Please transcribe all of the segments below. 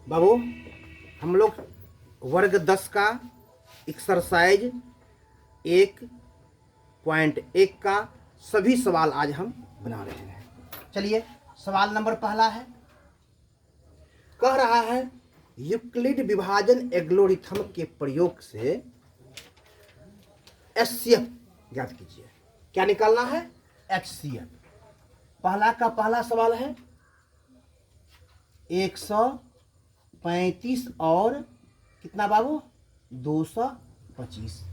बाबू हम लोग वर्ग 10 का एक्सरसाइज 1.1 का सभी सवाल आज हम बना रहे हैं। चलिए सवाल नंबर पहला है, कह रहा है यूक्लिड विभाजन एल्गोरिथम के प्रयोग से HCF ज्ञात कीजिए। क्या निकालना है? HCF। पहला का पहला सवाल है 135 और कितना बाबू 225।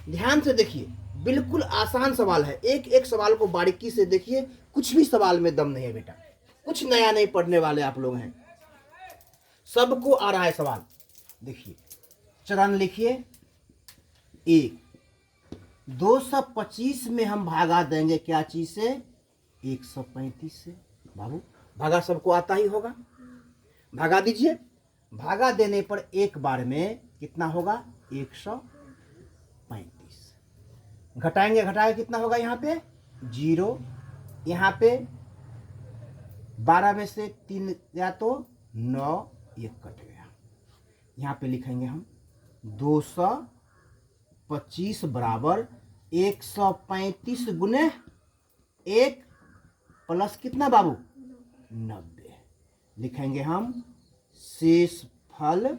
ध्यान से देखिए, बिल्कुल आसान सवाल है। एक एक सवाल को बारीकी से देखिए, कुछ भी सवाल में दम नहीं है बेटा, कुछ नया नहीं पढ़ने वाले आप लोग हैं, सबको आ रहा है सवाल। देखिए चरण लिखिए 1, 225 में हम भागा देंगे क्या चीज से? 135 से। बाबू भागा सबको आता ही होगा, भागा दीजिए। भागा देने पर एक बार में कितना होगा? 135। घटाएंगे, घटाएंगे कितना होगा? यहाँ पे 0, यहाँ पे 12 में से 3 गया तो 9, 1 कट गया। यहाँ पे लिखेंगे हम 225 बराबर 135 गुने 1 प्लस कितना बाबू? 90। लिखेंगे हम शेषफल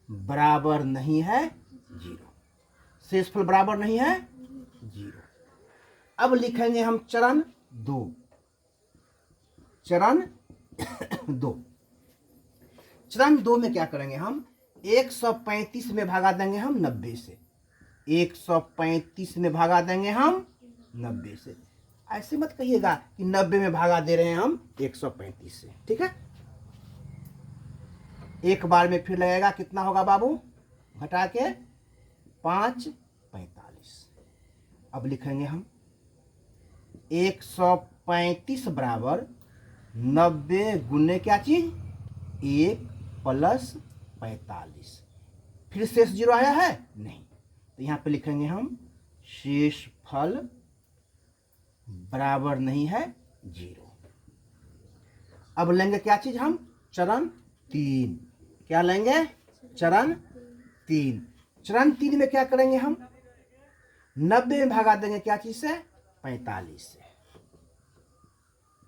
बराबर नहीं है 0। शेषफल बराबर नहीं है 0। अब लिखेंगे हम चरण 2। चरण 2, चरण 2 में क्या करेंगे हम? 135 में भागा देंगे हम 90 से। 135 में भागा देंगे हम 90 से। ऐसे मत कहिएगा कि 90 में भागा दे रहे हैं हम 135 से, ठीक है? एक बार में फिर लगेगा, कितना होगा बाबू? घटा के 5, 45। अब लिखेंगे हम 135 बराबर 90 गुने क्या चीज? 1 प्लस 45। फिर शेष 0 आया है? नहीं। तो यहाँ पे लिखेंगे हम शेषफल बराबर नहीं है 0। अब लेंगे क्या चीज हम? चरण 3। क्या लेंगे? चरण 3। चरण 3 में क्या करेंगे हम? 90 में भागा देंगे क्या चीज से? 45 से।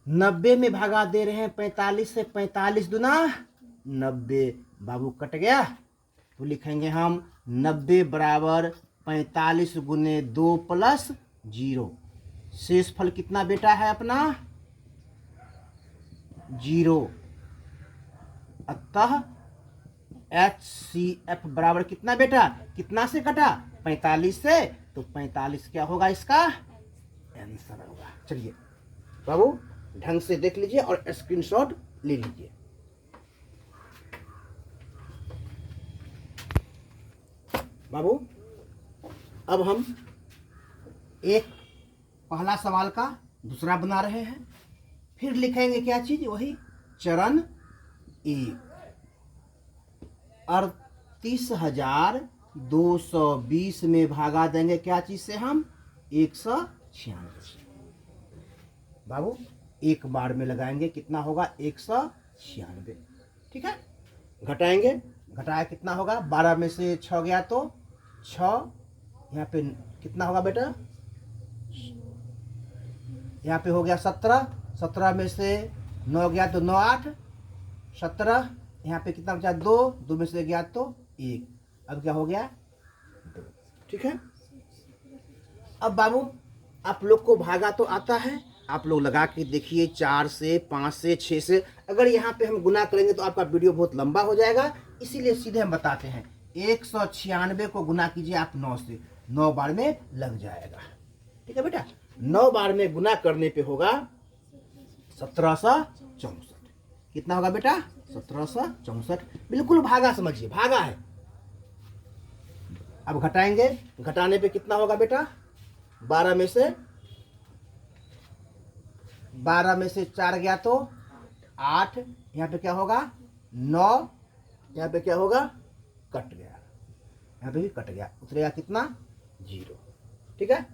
90 में भागा दे रहे हैं 45 से। 45 दुना 90, बाबू कट गया। तो लिखेंगे हम 90 बराबर 45 गुने 2 प्लस 0। शेषफल कितना बेटा है अपना? 0। अतः HCF बराबर कितना बेटा? कितना से कटा? 45 से। तो 45 क्या होगा? इसका आंसर होगा। चलिए बाबू ढंग से देख लीजिए और स्क्रीनशॉट ले लीजिए। बाबू अब हम एक पहला सवाल का दूसरा बना रहे हैं। फिर लिखेंगे क्या चीज? वही चरण 1। 38,220 में भागा देंगे क्या चीज से हम? 196। बाबू एक बार में लगाएंगे, कितना होगा? 196, ठीक है? घटाएंगे, घटाया कितना होगा? 12 में से 6 गया तो 6। यहाँ पे कितना होगा बेटा? यहाँ पे हो गया 17। 17 में से 9 गया तो 9, 8, 17। यहाँ पे कितना बचा? 2। 2 में से गया तो 1। अब क्या हो गया? 2, ठीक है? अब बाबू आप लोग को भागा तो आता है, आप लोग लगा के देखिए 4 से, 5 से, 6 से। अगर यहाँ पे हम गुना करेंगे तो आपका वीडियो बहुत लंबा हो जाएगा, इसीलिए सीधे हम बताते हैं 196 को गुना कीजिए आप 9 से। 9 बार में लग जाएगा, ठीक है बेटा? 9 बार में गुना करने पे होगा 1764। कितना होगा बेटा? 1764। बिल्कुल भागा समझिए, भागा है। अब घटाएंगे, घटाने पे कितना होगा बेटा? 12 में से 4 गया तो 8। यहाँ पे क्या होगा? 9। यहाँ पे क्या होगा? कट गया। यहाँ पे भी कट गया, उतरेगा कितना? 0, ठीक है?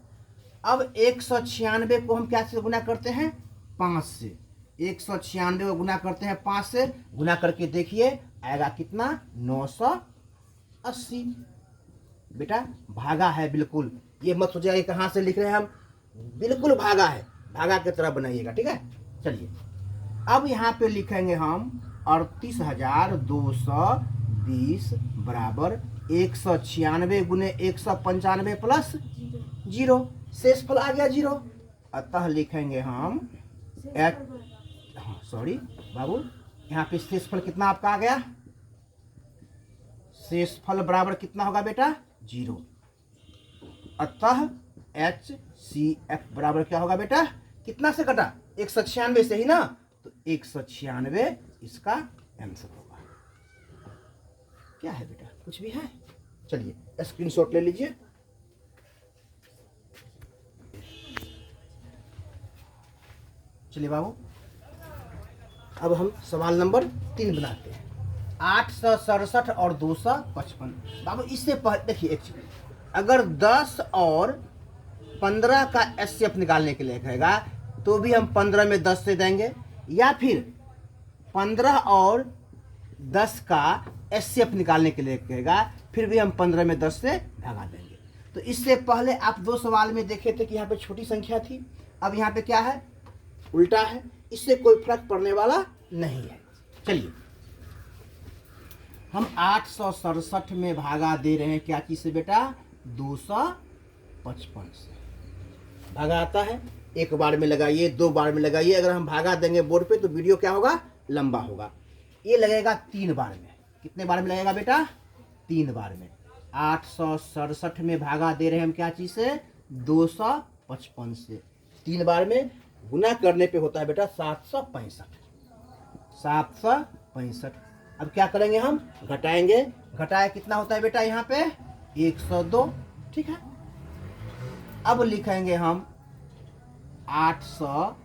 अब 196 को हम क्या से गुना करते हैं? 5 से। 196 को गुना करते हैं 5 से, गुना करके देखिए आएगा कितना 980। बेटा भागा है बिल्कुल, ये मत सोचिए कहाँ से लिख रहे हैं हम, बिल्कुल भागा है, भागा की तरह बनाइएगा, ठीक है। चलिए अब यहाँ पे लिखेंगे हम 38,220 बराबर 196 गुने 195 प्लस 0, शेषफल आ गया 0, अतः लिखेंगे हम सॉरी बाबू, यहाँ पे शेषफल कितना आपका आ गया, शेषफल बराबर कितना होगा बेटा 0, अतः HCF बराबर क्या होगा बेटा, कितना से कटा 196 से ही ना, तो 196 इसका आंसर होगा। क्या है बेटा, कुछ भी है? चलिए स्क्रीनशॉट ले लीजिए। चलिए बाबू अब हम सवाल नंबर 3 बनाते हैं। 867 और 255। बाबू इससे पहले देखिए एक चीज, अगर 10 और 15 का एचसीएफ निकालने के लिए कहेगा तो भी हम 15 में 10 से देंगे, या फिर 15 और 10 का एचसीएफ निकालने के लिए कहेगा फिर भी हम 15 में 10 से भगा देंगे। तो इससे पहले आप 2 सवाल में देखे थे कि यहाँ पे छोटी संख्या थी, अब यहाँ पे क्या है, उल्टा है, इससे कोई फर्क पड़ने वाला नहीं है। चलिए हम 867 में भागा दे रहे हैं क्या चीज से बेटा, 255 से। भागा आता है, एक बार में लगाइए, 2 बार में लगाइए, अगर हम भागा देंगे बोर्ड पे तो वीडियो क्या होगा, लंबा होगा। ये लगेगा 3 बार में, कितने बार में लगेगा बेटा, 3 बार में। 867 में भागा दे रहे हैं हम क्या चीज से, 255 से। 3 बार में गुना करने पे होता है बेटा 765। 765। अब क्या करेंगे हम, घटाएंगे, घटाया कितना होता है बेटा यहाँ पे 102, ठीक है। अब लिखेंगे हम 800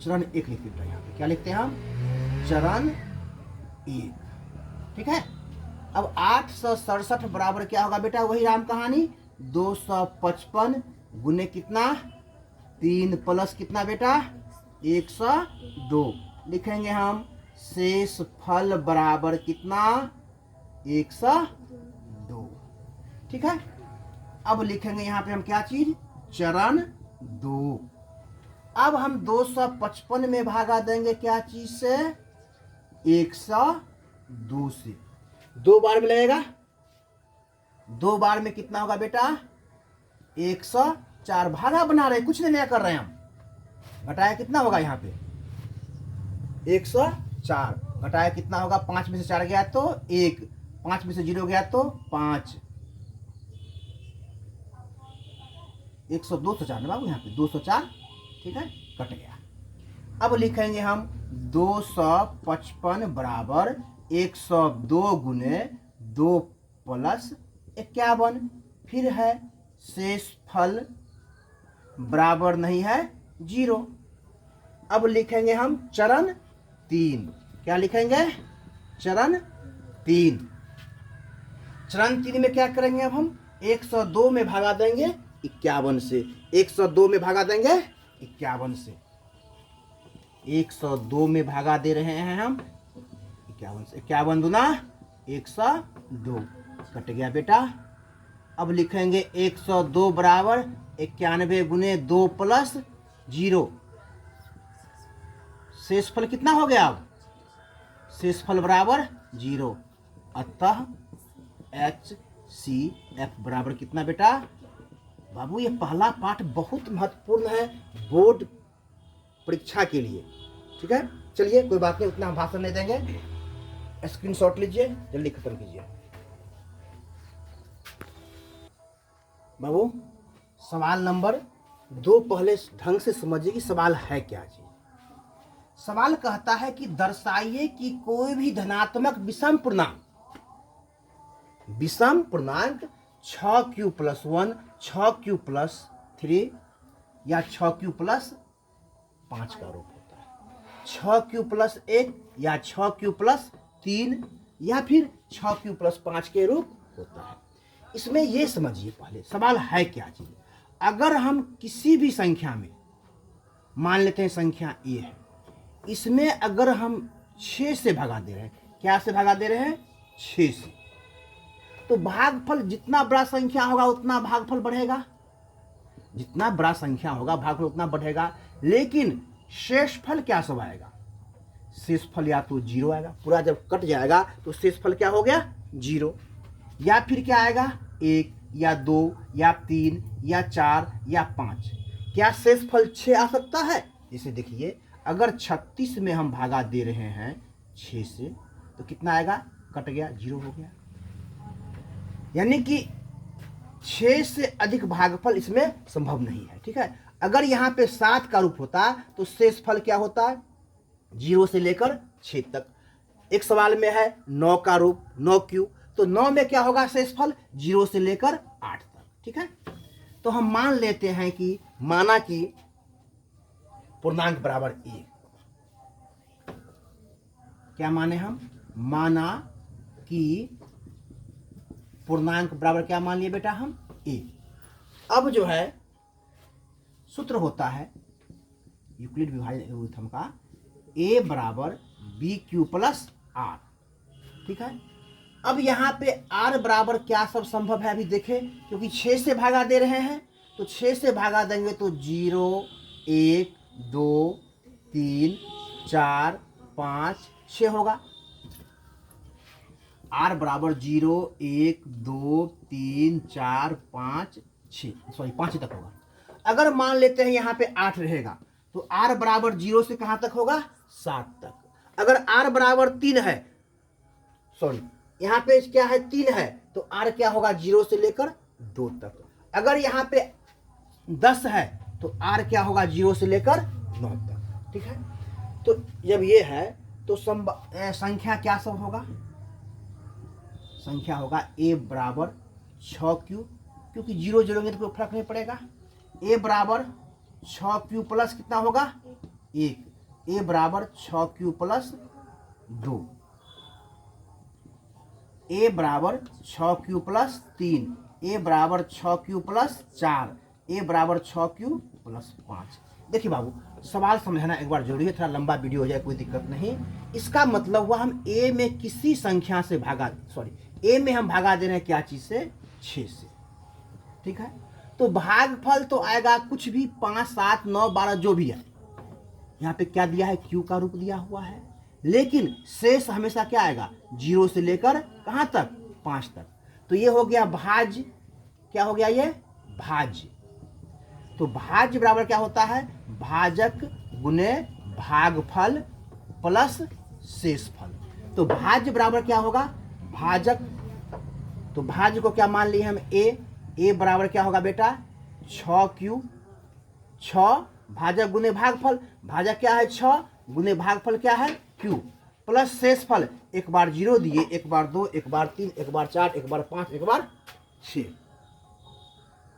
चरण 1 लिख देते हैं यहाँ पे, क्या लिखते हैं हम, चरण 1, ठीक है। अब 867 बराबर क्या होगा बेटा, वही राम कहानी, 255 गुने कितना 3 प्लस कितना बेटा 102, लिखेंगे हम शेष फल बराबर कितना 102, ठीक है। अब लिखेंगे यहाँ पे हम क्या चीज, चरण 2। अब हम 255 में भागा देंगे क्या चीज से, 102 से। 2 बार में लगेगा, 2 बार में कितना होगा बेटा 104। भागा बना रहे, कुछ नहीं नया कर रहे हैं हम। घटाया कितना होगा यहाँ पे 104, घटाया कितना होगा, 5 में से 4 गया तो 1, 5 में से 0 गया तो 5, 102 से 4 ना बाबू, यहाँ पे 204, ठीक है, कट गया। अब लिखेंगे हम 255 बराबर 102 गुने 2 प्लस 51, फिर है शेष फल बराबर नहीं है 0। अब लिखेंगे हम चरण 3, क्या लिखेंगे, चरण 3। चरण 3 में क्या करेंगे, अब हम 102 में भागा देंगे 51 से, 102 में भागा देंगे 51 से, 102 में भागा दे रहे हैं हम 51 से, 51 दूना 102, कट गया बेटा। अब लिखेंगे 102 बराबर 91 गुने 2 प्लस 0, शेषफल कितना हो गया, अब शेषफल बराबर 0, अतः HCF बराबर कितना बेटा। बाबू ये पहला पाठ बहुत महत्वपूर्ण है बोर्ड परीक्षा के लिए, ठीक है। चलिए कोई बात नहीं, उतना हम भाषण नहीं देंगे, स्क्रीनशॉट लीजिए, जल्दी खत्म कीजिए। बाबू सवाल नंबर 2 पहले ढंग से समझिए कि सवाल है क्या चीज। सवाल कहता है कि दर्शाइए कि कोई भी धनात्मक विषम पूर्णांक 6q + 1, 6q + 3 या 6q + 5 का रूप होता है, 6q + 1 या 6q + 3 या फिर 6q + 5 के रूप होता है। इसमें ये समझिए पहले सवाल है क्या चीज। अगर हम किसी भी संख्या में मान लेते हैं संख्या a है, इसमें अगर हम 6 से भगा दे रहे हैं, क्या से भगा दे रहे हैं? 6 से, तो भागफल जितना बड़ा संख्या होगा उतना भागफल बढ़ेगा, जितना बड़ा संख्या होगा भागफल उतना बढ़ेगा। लेकिन शेषफल क्या सब आएगा? शेषफल या तो 0 आएगा, पूरा जब कट जाएगा तो शेषफल क्या हो गया? 0। या फिर क्या आएगा? 1 या 2 या 3 या 4 या 5। क्या शेषफल 6 आ सकता है? जैसे देखिए, अगर 36 में हम भागा दे रहे हैं 6 से, तो कितना आएगा? कट गया, 0 हो गया। यानी कि 6 से अधिक भागफल इसमें संभव नहीं है। ठीक है, अगर यहाँ पे 7 का रूप होता तो शेषफल क्या होता है? 0 से लेकर 6 तक। एक सवाल में है 9 का रूप, 9 क्यों, तो 9 में क्या होगा शेषफल? 0 से लेकर 8 तक। ठीक है, तो हम मान लेते हैं कि माना कि पूर्णांक बराबर 1। क्या माने हम? माना कि पूर्णांक बराबर क्या मान लिए बेटा हम? 1। अब जो है सूत्र होता है यूक्लिड विभाजन का, a बराबर बी क्यू प्लस आर। ठीक है, अब यहाँ पे r बराबर क्या सब संभव है अभी देखें, क्योंकि 6 से भागा दे रहे हैं, तो 6 से भागा देंगे तो 0 1 2 3 4 5 6 होगा। r बराबर 0 1 2 3 4 5 6, सॉरी 5 तक होगा। अगर मान लेते हैं यहाँ पे 8 रहेगा, तो r बराबर 0 से कहाँ तक होगा? 7 तक। अगर r बराबर 3 है, सॉरी यहाँ पे क्या है? 3 है, तो r क्या होगा? 0 से लेकर 2 तक। अगर यहाँ पे 10 है, तो r क्या होगा? 0 से लेकर 9 तक। ठीक है, तो जब ये है तो संख्या क्या सब होगा? संख्या होगा a बराबर 6q, क्योंकि 0 जोड़ेंगे तो कोई फर्क नहीं पड़ेगा। a बराबर 6q प्लस कितना होगा? 1। a बराबर 6q प्लस 2। a बराबर 6q प्लस 3। a बराबर 6q प्लस 4। a बराबर 6q प्लस 5। देखिए बाबू, सवाल समझना एक बार जरूरी है, थोड़ा लंबा वीडियो हो जाए कोई दिक्कत नहीं। इसका मतलब हुआ हम a में किसी संख्या से भागा, सॉरी a में हम भागा दे रहे हैं क्या चीज से? 6 से। ठीक है, तो भागफल तो आएगा कुछ भी, 5 7 9 12 जो भी है। यहाँ पे क्या दिया है? q का रूप दिया हुआ है। लेकिन शेष हमेशा क्या आएगा? 0 से लेकर कहाँ तक? 5 तक। तो ये हो गया भाज्य। क्या हो गया ये? भाज्य। तो भाज्य बराबर क्या होता है? भाजक गुने भागफल प्लस शेषफल। तो भाज्य बराबर क्या होगा? भाजक। तो भाज्य को क्या मान लिए हम? a बराबर क्या होगा बेटा? 6q। 6 भाजक गुने भागफल, भाजक क्या है? 6 गुने भागफल क्या है? q, प्लस शेषफल। एक बार 0 दिए, एक बार 2, एक बार 3, एक बार 4, एक बार 5, एक बार 6।